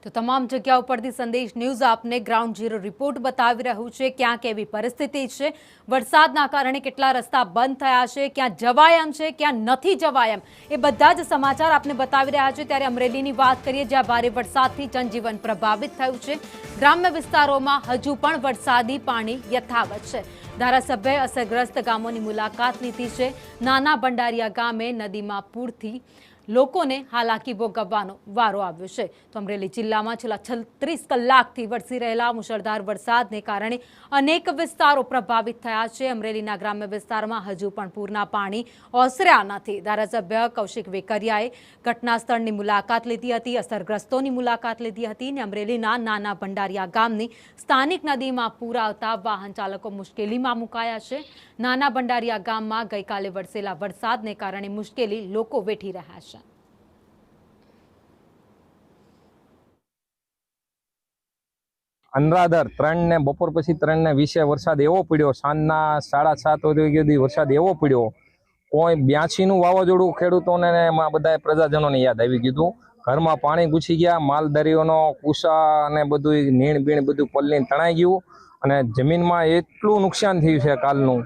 તો તમામ જગ્યાઓ પરથી સંદેશ ન્યૂઝ આપને ગ્રાઉન્ડ ઝીરો રિપોર્ટ બતાવી રહ્યું છે ક્યાં કેવી પરિસ્થિતિ છે, વરસાદના કારણે કેટલા રસ્તા બંધ થયા છે, ક્યાં જવાય એમ છે, ક્યાં નથી જવાય એમ, એ બધા જ સમાચાર આપને બતાવી રહ્યા છે। ત્યારે અમરેલીની વાત કરીએ, જ્યાં ભારે વરસાદથી જનજીવન પ્રભાવિત થયું છે। ગ્રામ્ય વિસ્તારોમાં હજુ પણ વરસાદી પાણી યથાવત છે। ધારાસભ્યએ અસરગ્રસ્ત ગામોની મુલાકાત લીધી છે। નાના બંડારિયા ગામે નદીમાં પૂરથી લોકોને હાલાકી ભોગવવાનો વારો આવ્યો છે। તો અમરેલી જિલ્લામાં છેલ્લા 36 કલાકથી વરસી રહેલા મુશળધાર વરસાદને કારણે અનેક વિસ્તારો પ્રભાવિત થયા છે। અમરેલીના ગ્રામ્ય વિસ્તારમાં હજુ પણ પૂરના પાણી ઓસર્યા નથી। ધારાસભ્ય કૌશિક વેકરિયાએ ઘટના સ્થળની મુલાકાત લીધી હતી, અસરગ્રસ્તોની મુલાકાત લીધી હતી અને અમરેલીના નાના ભંડારિયા ગામની સ્થાનિક નદીમાં પૂર આવતા વાહન ચાલકો મુશ્કેલીમાં મુકાયા છે। નાના ભંડારિયા ગામમાં ગઈકાલે વરસેલા વરસાદને કારણે મુશ્કેલી લોકો વેઠી રહ્યા છે। અનરાધર 3 ને બપોર પછી 3 ને 20 વરસાદ એવો પડ્યો, સાંજના 7:30 વાગ્યા સુધી વરસાદ એવો પડ્યો, કોઈ 82 નું વાવાઝોડું ખેડૂતોને એમાં બધા પ્રજાજનોને યાદ આવી ગયું। ઘરમાં પાણી ઘૂસી ગયા, માલધારીઓનો કુસા અને બધું નીણ બીણ બધું પલ્લીને તણાઈ ગયું અને જમીનમાં એટલું નુકસાન થયું છે કાલનું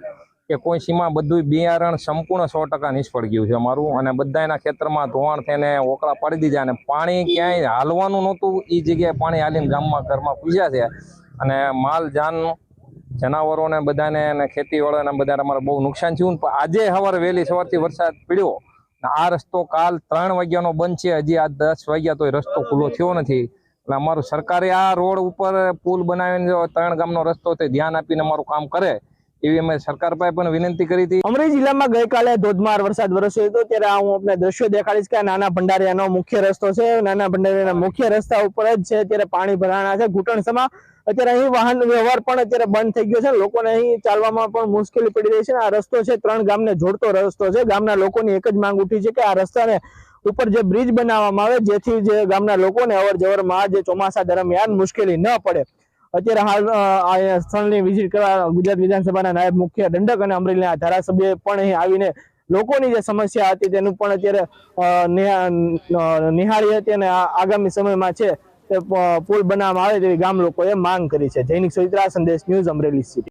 કે કોઈ સીમા બધું બિયારણ સંપૂર્ણ 100% નિષ્ફળ ગયું છે અમારું અને બધાના ખેતરમાં ધોવાણ થઈને ઓકળા પાડી દીધા અને પાણી ક્યાંય હાલવાનું નહોતું એ જગ્યાએ પાણી હાલીને ગામમાં ઘરમાં પૂજ્યા છે અને માલ જાન જનાવરોને બધાને અને ખેતીવાળાને બધાને અમારે બહુ નુકસાન થયું। પણ આજે સવારે વહેલી સવારથી વરસાદ પડ્યો ને આ રસ્તો કાલ 3 વાગ્યાનો બંધ છે, હજી આ 10 વાગ્યા તો રસ્તો ખુલ્લો થયો નથી। એટલે અમારું સરકારે આ રોડ ઉપર પુલ બનાવીને 3 ગામનો રસ્તો તે ધ્યાન આપીને અમારું કામ કરે એવી અમે સરકાર પાસે પણ વિનંતી કરી હતી। અમરેલી જિલ્લામાં ગઈકાલે ધોધમાર વરસાદ વરસ્યો હતો, ત્યારે હું આપને દ્રશ્યો દેખાડીશ કે નાના ભંડારિયાનો મુખ્ય રસ્તો છે। નાના ભંડારિયાના મુખ્ય રસ્તા ઉપર જ છે અત્યારે પાણી ભરાણા છે ઘૂંટણસમાં। અત્યારે અહીં વાહન વ્યવહાર પણ અત્યારે બંધ થઈ ગયો છે, લોકોને અહીં ચાલવામાં પણ મુશ્કેલી પડી રહી છે। આ રસ્તો છે 3 ગામને જોડતો રસ્તો છે। ગામના લોકોની એક જ માંગ ઉઠી છે કે આ રસ્તાને ઉપર જે બ્રિજ બનાવવામાં આવે જેથી જે ગામના લોકોને અવર જવરમાં જે ચોમાસા દરમિયાન મુશ્કેલી ન પડે। અત્યારે હાલ સ્થળની વિઝિટ કરવા ગુજરાત વિધાનસભાના નાયબ મુખ્ય દંડક અને અમરેલીના ધારાસભ્ય પણ અહીં આવીને લોકોની જે સમસ્યા હતી તેનું પણ અત્યારે નિહાળી હતી અને આગામી સમયમાં છે તે પુલ બનાવવામાં આવે તેવી ગામ લોકોએ માંગ કરી છે। જૈનિક સવિત્રા, સંદેશ ન્યૂઝ, અમરેલી સિટી।